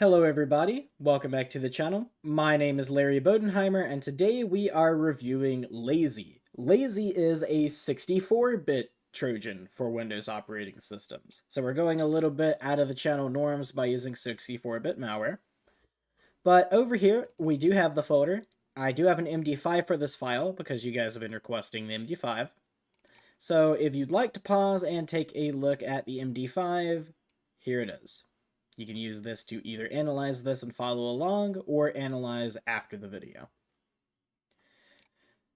Hello everybody, welcome back to the channel. My name is Larry Bodenheimer and today we are reviewing Lazy. Lazy is a 64-bit Trojan for Windows operating systems. So we're going a little bit out of the channel norms by using 64-bit malware. But over here, we do have the folder. I do have an MD5 for this file because you guys have been requesting the MD5. So if you'd like to pause and take a look at the MD5, here it is. You can use this to either analyze this and follow along, or analyze after the video.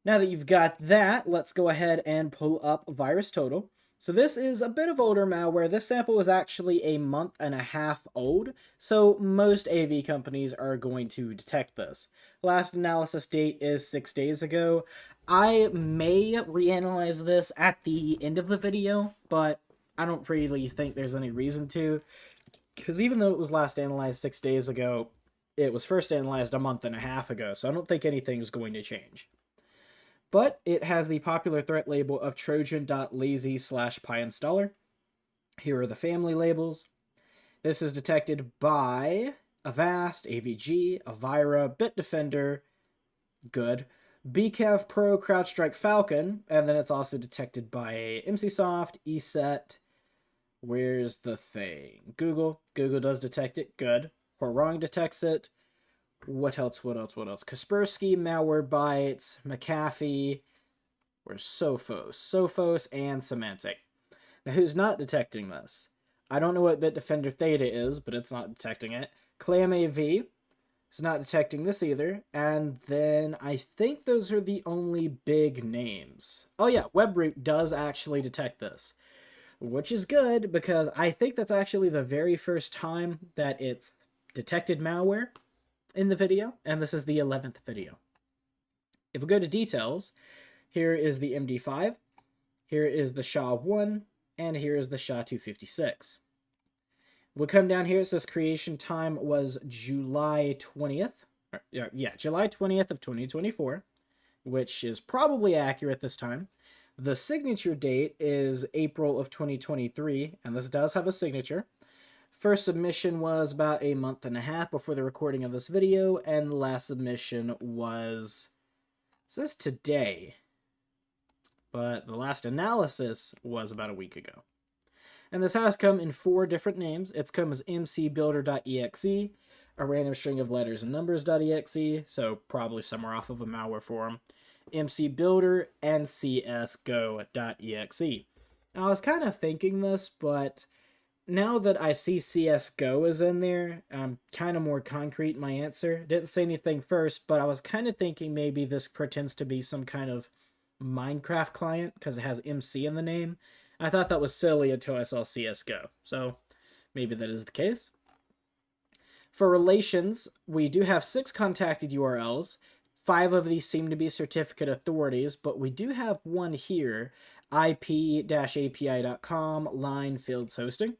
Now that you've got that, let's go ahead and pull up VirusTotal. So this is a bit of older malware. This sample is actually a month and a half old, so most AV companies are going to detect this. Last analysis date is 6 days ago. I may reanalyze this at the end of the video, but I don't really think there's any reason to. Because even though it was last analyzed 6 days ago, it was first analyzed a month and a half ago, so I don't think anything's going to change. But it has the popular threat label of Trojan.Lazy /PyInstaller. Here are the family labels. This is detected by Avast, AVG, Avira, Bitdefender, good, BCAV Pro, CrowdStrike Falcon, and then it's also detected by MCSoft, ESET. Where's the thing? Google. Google does detect it. Good. Horong detects it. What else? Kaspersky, Malwarebytes, McAfee. Where's Sophos? Sophos and Symantec. Now, who's not detecting this? I don't know what Bitdefender Theta is, but it's not detecting it. ClamAV is not detecting this either. And then I think those are the only big names. Oh yeah, Webroot does actually detect this. Which is good, because I think that's actually the very first time that it's detected malware in the video, and this is the 11th video. If we go to details, here is the MD5, here is the SHA-1, and here is the SHA-256. We'll come down here, it says creation time was July 20th, July 20th of 2024, which is probably accurate this time. The signature date is April of 2023, and this does have a signature. First submission was about a month and a half before the recording of this video, and the last submission was, it says today, but the last analysis was about a week ago. And this has come in 4 different names. It's come as mcbuilder.exe, a random string of letters and numbers.exe, so probably somewhere off of a malware forum, mcbuilder, and csgo.exe. Now, I was kind of thinking this, but now that I see CSGO is in there, I'm kind of more concrete in my answer. Didn't say anything first, but I was kind of thinking maybe this pretends to be some kind of Minecraft client because it has MC in the name. I thought that was silly until I saw CSGO, so maybe that is the case. For relations, we do have 6 contacted URLs. 5 of these seem to be certificate authorities, but we do have one here, ip-api.com, line fields hosting.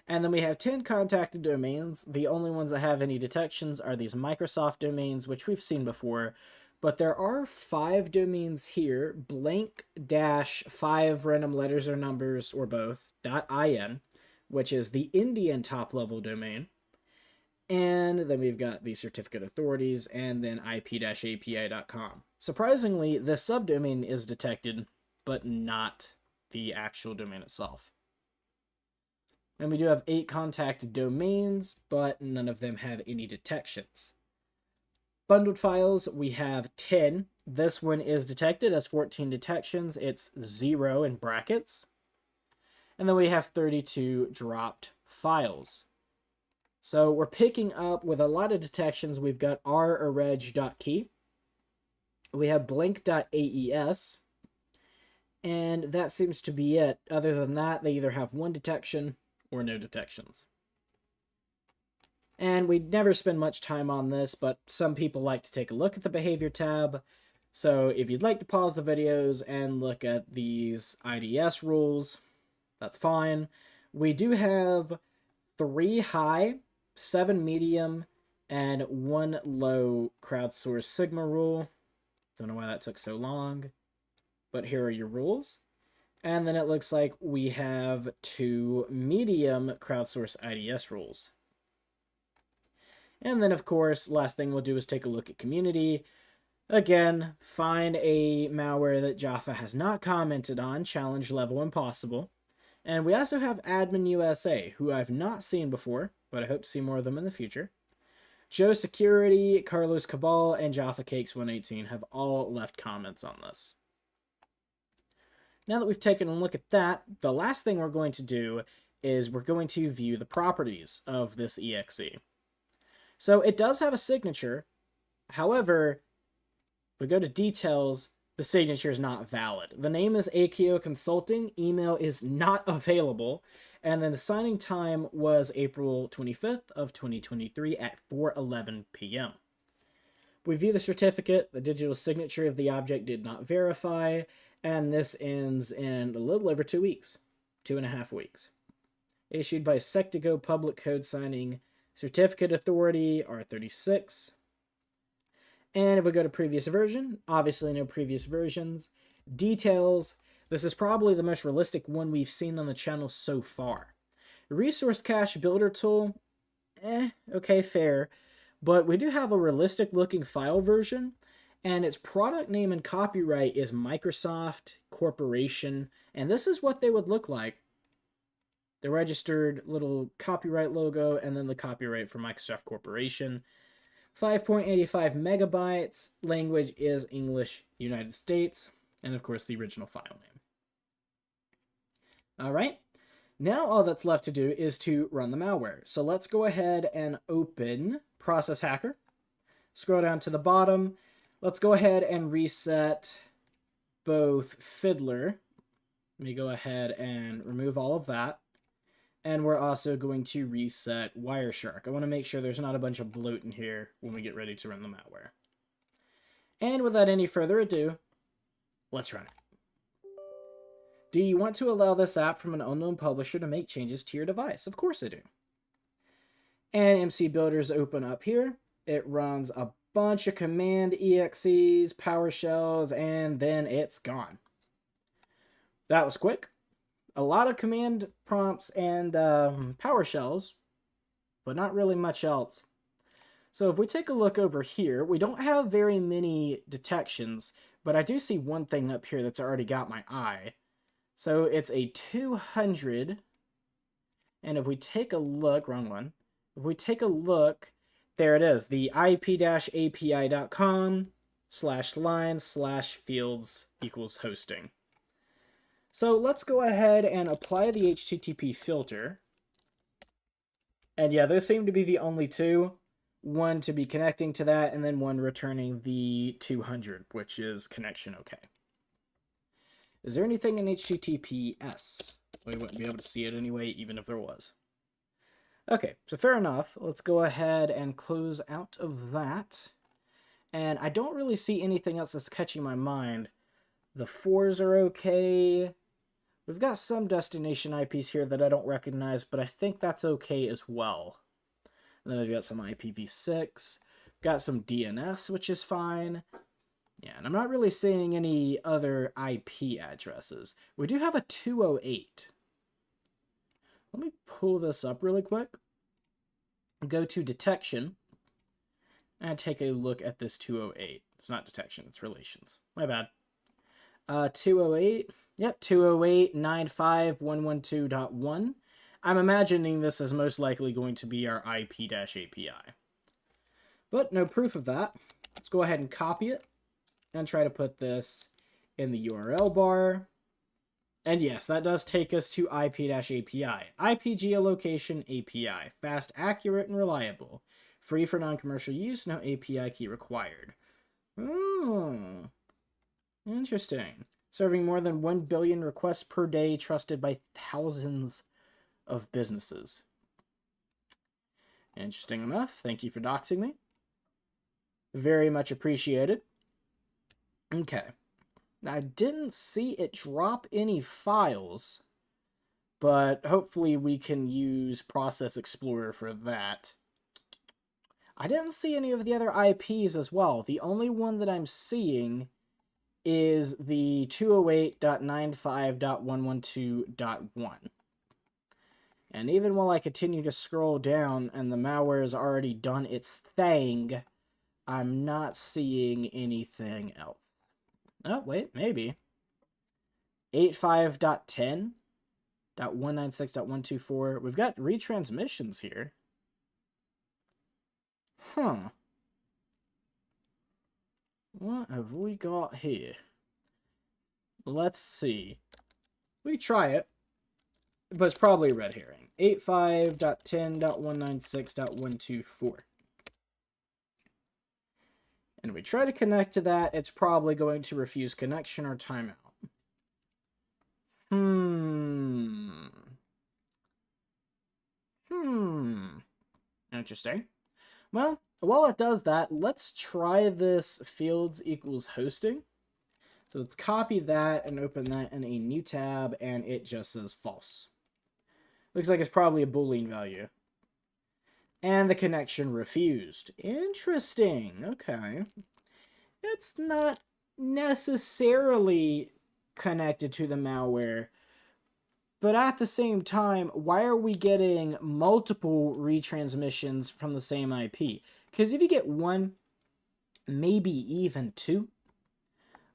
And then we have 10 contacted domains. The only ones that have any detections are these Microsoft domains, which we've seen before. But there are 5 domains here, blank-5 random letters or numbers, or both, .in, which is the Indian top-level domain. And then we've got the certificate authorities, and then ip-api.com. Surprisingly, this subdomain is detected, but not the actual domain itself. And we do have 8 contacted domains, but none of them have any detections. Bundled files, we have 10. This one is detected as 14 detections. It's 0 in brackets. And then we have 32 dropped files. So we're picking up with a lot of detections. We've got r-reg.key. We have blank.aes. And that seems to be it. Other than that, they either have 1 detection or no detections. And we never spend much time on this, but some people like to take a look at the behavior tab. So if you'd like to pause the videos and look at these IDS rules, that's fine. We do have 3 high, 7 medium, and 1 low crowdsourced Sigma rule. Don't know why that took so long, but here are your rules. And then it looks like we have 2 medium crowdsourced IDS rules. And then, of course, last thing we'll do is take a look at community. Again, find a malware that Jaffa has not commented on, challenge level impossible. And we also have Admin USA, who I've not seen before, but I hope to see more of them in the future. Joe Security, Carlos Cabal, and Jaffa Cakes 118 have all left comments on this. Now that we've taken a look at that, the last thing we're going to do is we're going to view the properties of this exe. So it does have a signature. However, if we go to details, the signature is not valid. The name is AKO Consulting, email is not available, and then the signing time was April 25th of 2023 at 4:11 p.m. We view the certificate, the digital signature of the object did not verify, and this ends in a little over 2 weeks, 2.5 weeks. Issued by Sectigo Public Code Signing Certificate Authority, R36. And if we go to previous version, obviously no previous versions. Details, this is probably the most realistic one we've seen on the channel so far. Resource Cache Builder Tool, okay, fair. But we do have a realistic looking file version, and its product name and copyright is Microsoft Corporation, and this is what they would look like. The registered little copyright logo, and then the copyright for Microsoft Corporation. 5.85 megabytes, language is English, United States, and of course the original file name. All right, now all that's left to do is to run the malware. So let's go ahead and open Process Hacker. Scroll down to the bottom. Let's go ahead and reset both Fiddler. Let me go ahead and remove all of that. And we're also going to reset Wireshark. I want to make sure there's not a bunch of bloat in here when we get ready to run the malware. And without any further ado, let's run it. Do you want to allow this app from an unknown publisher to make changes to your device? Of course I do. And MC Builder's open up here. It runs a bunch of command exes, PowerShells, and then it's gone. That was quick. A lot of command prompts and PowerShells, but not really much else. So if we take a look over here, we don't have very many detections, but I do see one thing up here that's already got my eye. So it's a 200, and if we take a look, wrong one, if we take a look, there it is, the ip-api.com/line/fields equals hosting. So let's go ahead and apply the HTTP filter. And yeah, those seem to be the only two. One to be connecting to that, and then one returning the 200, which is connection okay. Is there anything in HTTPS? We wouldn't be able to see it anyway, even if there was. Okay, so fair enough. Let's go ahead and close out of that. And I don't really see anything else that's catching my mind. The 4s are okay. We've got some destination IPs here that I don't recognize, but I think that's okay as well. And then we've got some IPv6. Got some DNS, which is fine. Yeah, and I'm not really seeing any other IP addresses. We do have a 208. Let me pull this up really quick. Go to detection. And take a look at this 208. It's not detection, it's relations. My bad. 208. Yep, 208.95.112.1. I'm imagining this is most likely going to be our IP-API. But no proof of that. Let's go ahead and copy it and try to put this in the URL bar. And yes, that does take us to IP-API. IP geolocation API. Fast, accurate, and reliable. Free for non-commercial use, no API key required. Oh, interesting. Serving more than 1 billion requests per day, trusted by thousands of businesses. Interesting enough. Thank you for doxing me. Very much appreciated. Okay. I didn't see it drop any files, but hopefully we can use Process Explorer for that. I didn't see any of the other IPs as well. The only one that I'm seeing is the 208.95.112.1. And even while I continue to scroll down and the malware has already done its thing, I'm not seeing anything else. Oh, wait, maybe. 85.10.196.124. We've got retransmissions here. Huh. What have we got here? Let's see. We try it, but it's probably a red herring. 85.10.196.124. And we try to connect to that, it's probably going to refuse connection or timeout. Interesting. Well, while it does that, let's try this fields equals hosting. So let's copy that and open that in a new tab, and it just says false. Looks like it's probably a Boolean value. And the connection refused. Interesting. Okay. It's not necessarily connected to the malware. But at the same time, why are we getting multiple retransmissions from the same IP? Because if you get one, maybe even two,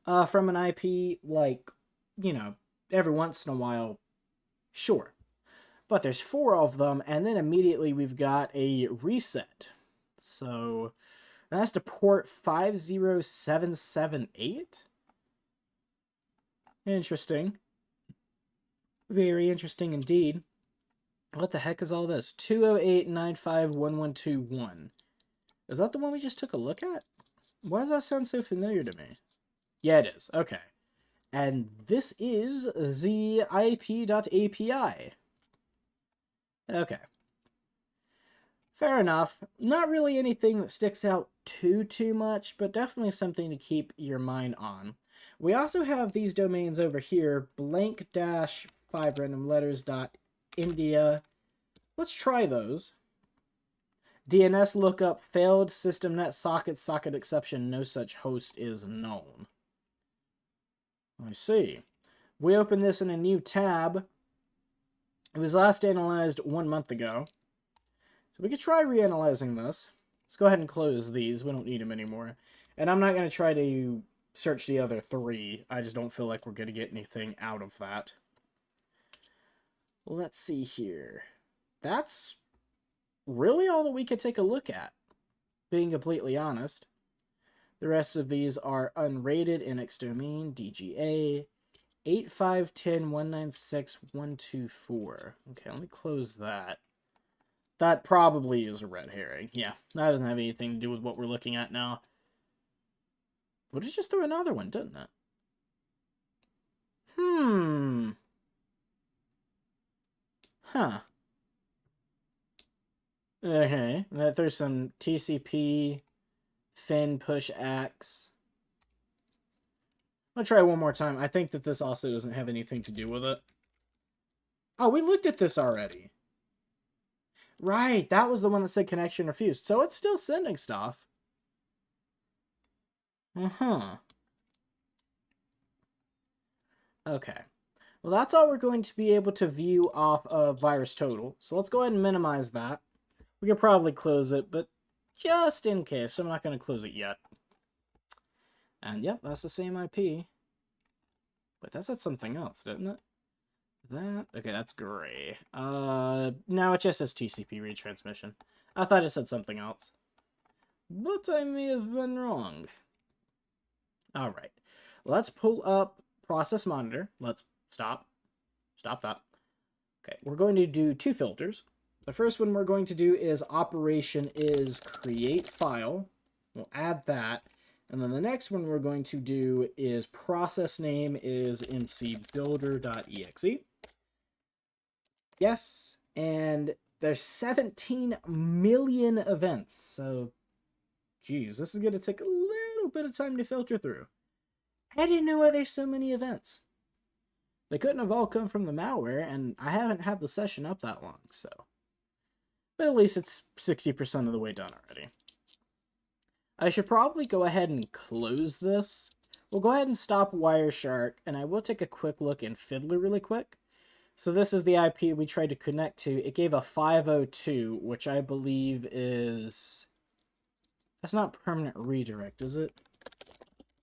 from an IP, like, you know, every once in a while, sure. But there's 4 of them, and then immediately we've got a reset. So that's to port 50778. Interesting. Very interesting indeed. What the heck is all this? 208.95.1121. Is that the one we just took a look at? Why does that sound so familiar to me? Yeah, it is. Okay. And this is the IP.API. Okay. Fair enough. Not really anything that sticks out too much, but definitely something to keep your mind on. We also have these domains over here, blank-5 random letters.india. Let's try those. DNS lookup failed, systemnet socket exception, no such host is known. I see. We open this in a new tab. It was last analyzed 1 month ago. So we could try reanalyzing this. Let's go ahead and close these. We don't need them anymore. And I'm not going to try to search the other 3. I just don't feel like we're going to get anything out of that. Let's see here. That's really all that we could take a look at, being completely honest. The rest of these are unrated, NX domain, DGA, 85.10.196.124. Okay, let me close that. That probably is a red herring. Yeah, that doesn't have anything to do with what we're looking at now. But it just threw another one, didn't it? Huh. Okay, that threw some TCP, fin, push, axe. I'll try one more time. I think that this also doesn't have anything to do with it. Oh, we looked at this already. Right, that was the one that said connection refused. So it's still sending stuff. Uh-huh. Okay. Well, that's all we're going to be able to view off of VirusTotal. So let's go ahead and minimize that. We could probably close it, but just in case, I'm not going to close it yet. And yep, that's the same IP. But that said something else, didn't it? That? Okay, that's gray. Now it just says TCP retransmission. I thought it said something else. But I may have been wrong. Alright. Let's pull up Process Monitor. Let's stop. Stop that. Okay, we're going to do 2 filters. The first one we're going to do is operation is create file. We'll add that. And then the next one we're going to do is process name is mcbuilder.exe. Yes, and there's 17 million events. So, geez, this is going to take a little bit of time to filter through. I didn't know why there's so many events. They couldn't have all come from the malware, and I haven't had the session up that long, so. But at least it's 60% of the way done already. I should probably go ahead and close this. We'll go ahead and stop Wireshark, and I will take a quick look in Fiddler really quick. So this is the IP we tried to connect to. It gave a 502, which I believe is... That's not permanent redirect, is it?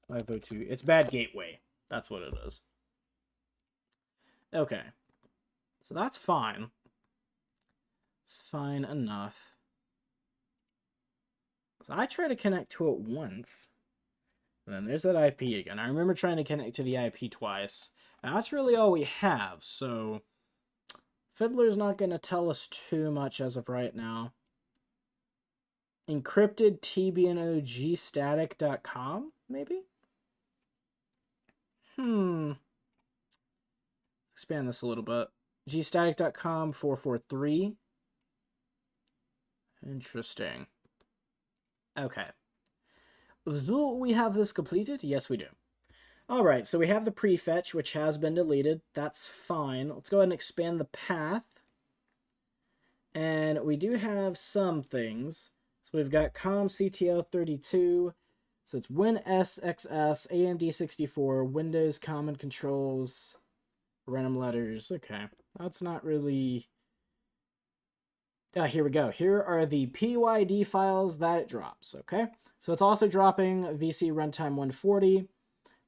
502. It's bad gateway. That's what it is. Okay. So that's fine. It's fine enough. So I tried to connect to it once. And then there's that IP again. I remember trying to connect to the IP twice. And that's really all we have, so... Fiddler's not going to tell us too much as of right now. Encrypted tbnogstatic.com, maybe? Expand this a little bit. gstatic.com 443. Interesting. Okay. Do we have this completed? Yes, we do. Alright, so we have the prefetch, which has been deleted. That's fine. Let's go ahead and expand the path. And we do have some things. So we've got COM-CTL32. So it's WinSXS, AMD64, Windows Common Controls, random letters. Okay, that's not really... here we go. Here are the PYD files that it drops, okay? So it's also dropping VC runtime 140,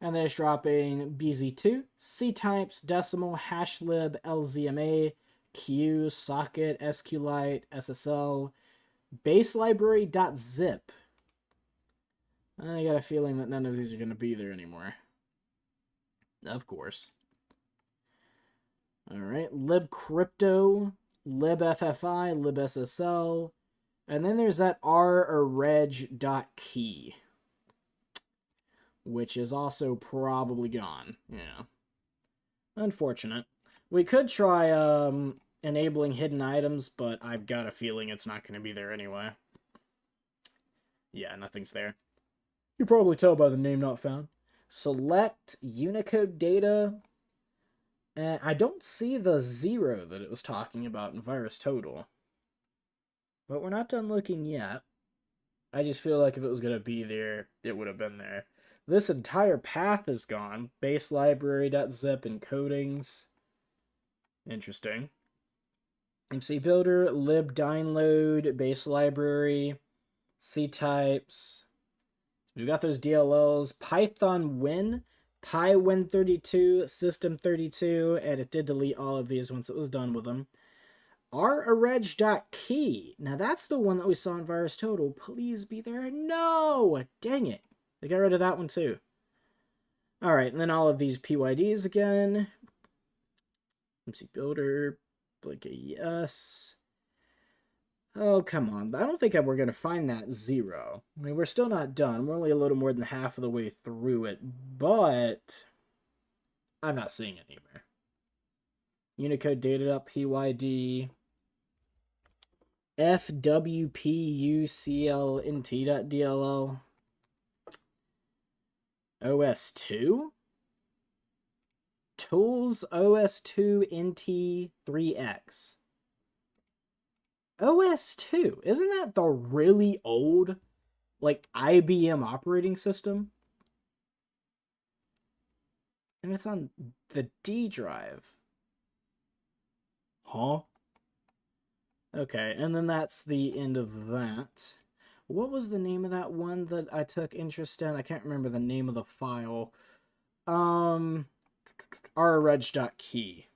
and then it's dropping BZ2, C-types, decimal, hashlib, LZMA, Q, socket, SQLite, SSL, baselibrary.zip. I got a feeling that none of these are going to be there anymore. Of course. Alright, libcrypto, libffi, libssl, and then there's that rreg.key, which is also probably gone. Yeah. Unfortunate. We could try enabling hidden items, but I've got a feeling it's not going to be there anyway. Yeah, nothing's there. You can probably tell by the name not found. Select Unicode data. And I don't see the 0 that it was talking about in VirusTotal. But we're not done looking yet. I just feel like if it was going to be there, it would have been there. This entire path is gone. Baselibrary.zip encodings. Interesting. MC Builder, libdownload, base library, C-types. We've got those DLLs. Python Win, PyWin32, System32, and it did delete all of these once it was done with them. rreg.key. Now that's the one that we saw in VirusTotal. Please be there. No! Dang it. They got rid of that one too. Alright, and then all of these PYDs again. MC Builder, blink a yes. Oh, come on. I don't think we're going to find that 0. I mean, we're still not done. We're only a little more than half of the way through it, but I'm not seeing it anywhere. Unicode data.pyd, fwpuclnt.dll, OS2, tools OS2 NT3X. OS2, isn't that the really old, like, IBM operating system? And it's on the D drive. Huh? Okay, and then that's the end of that. What was the name of that one that I took interest in? I can't remember the name of the file. rreg.key.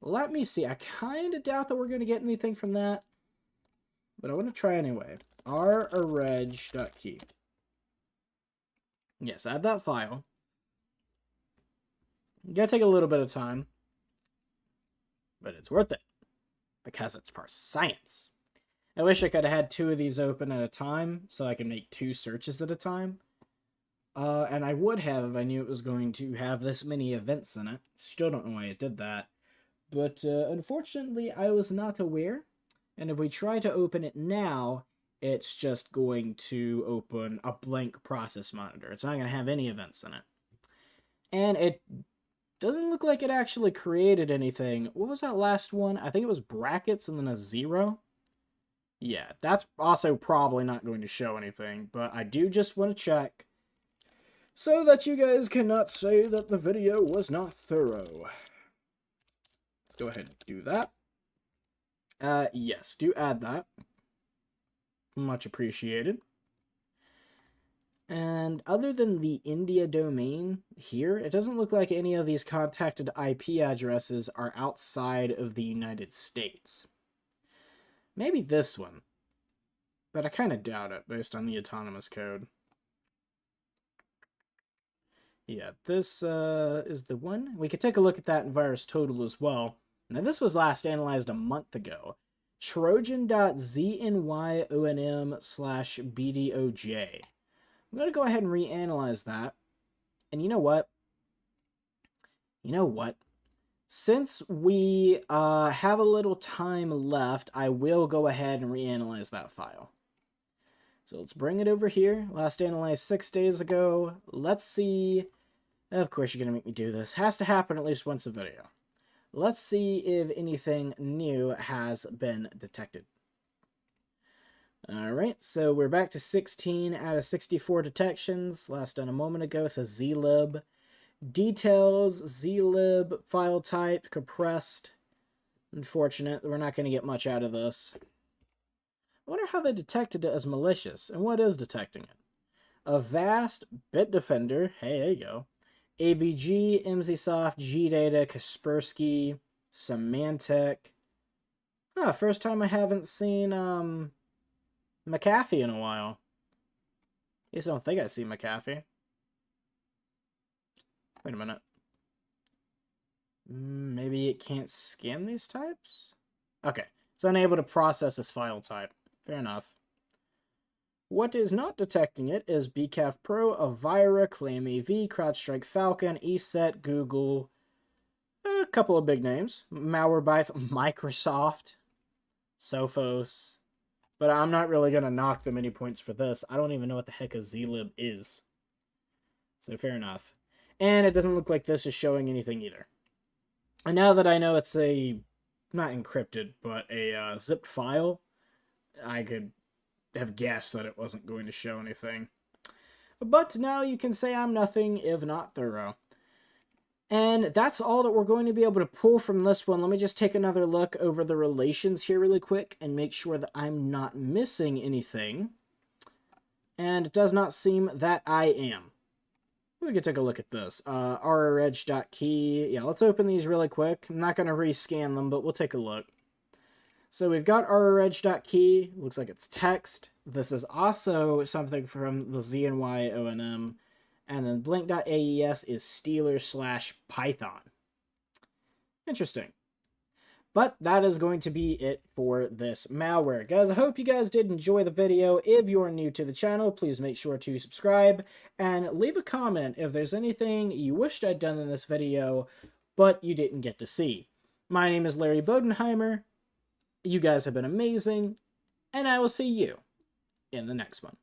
Let me see. I kind of doubt that we're going to get anything from that, but I want to try anyway. rreg.key. Yes, add that file. You gotta take a little bit of time, but it's worth it because it's for science. I wish I could have had 2 of these open at a time so I could make 2 searches at a time. And I would have if I knew it was going to have this many events in it. Still don't know why it did that. But unfortunately, I was not aware. And if we try to open it now, it's just going to open a blank process monitor. It's not going to have any events in it. And it doesn't look like it actually created anything. What was that last one? I think it was brackets and then a 0. Yeah, that's also probably not going to show anything. But I do just want to check so that you guys cannot say that the video was not thorough. Let's go ahead and do that. Yes, do add that. Much appreciated. And other than the India domain here, it doesn't look like any of these contacted IP addresses are outside of the United States. Maybe this one. But I kind of doubt it, based on the autonomous code. Yeah, this is the one. We could take a look at that in VirusTotal as well. Now, this was last analyzed a month ago. Trojan.ZNYONM/BDOJ. I'm going to go ahead and reanalyze that. And you know what? Since we have a little time left, I will go ahead and reanalyze that file. So let's bring it over here. Last analyzed 6 days ago. Let's see. Of course, you're going to make me do this. Has to happen at least once a video. Let's see if anything new has been detected. Alright, so we're back to 16 out of 64 detections. Last done a moment ago. It says zlib. Details, zlib, file type, compressed. Unfortunate. We're not going to get much out of this. I wonder how they detected it as malicious, and what is detecting it? Avast, Bitdefender, hey, there you go. AVG, MZSoft, GData, Kaspersky, Symantec. First time I haven't seen McAfee in a while. I guess I don't think I see McAfee. Wait a minute. Maybe it can't scan these types? Okay, it's unable to process this file type. Fair enough. What is not detecting it is BCAF Pro, Avira, ClaimAV, CrowdStrike Falcon, ESET, Google, a couple of big names. Malwarebytes, Microsoft, Sophos. But I'm not really going to knock them any points for this. I don't even know what the heck a zlib is. So fair enough. And it doesn't look like this is showing anything either. And now that I know it's a, not encrypted, but a zipped file, I could have guessed that it wasn't going to show anything. But now you can say I'm nothing if not thorough. And that's all that we're going to be able to pull from this one. Let me just take another look over the relations here really quick and make sure that I'm not missing anything. And it does not seem that I am. We can take a look at this. rredge.key. Yeah, let's open these really quick. I'm not going to rescan them, but we'll take a look. So we've got rredge.key. Looks like it's text. This is also something from the ZNYONM. And then blink.aes is Steeler/Python. Interesting. But that is going to be it for this malware. Guys, I hope you guys did enjoy the video. If you're new to the channel, please make sure to subscribe and leave a comment if there's anything you wished I'd done in this video, but you didn't get to see. My name is Larry Bodenheimer. You guys have been amazing, and I will see you in the next one.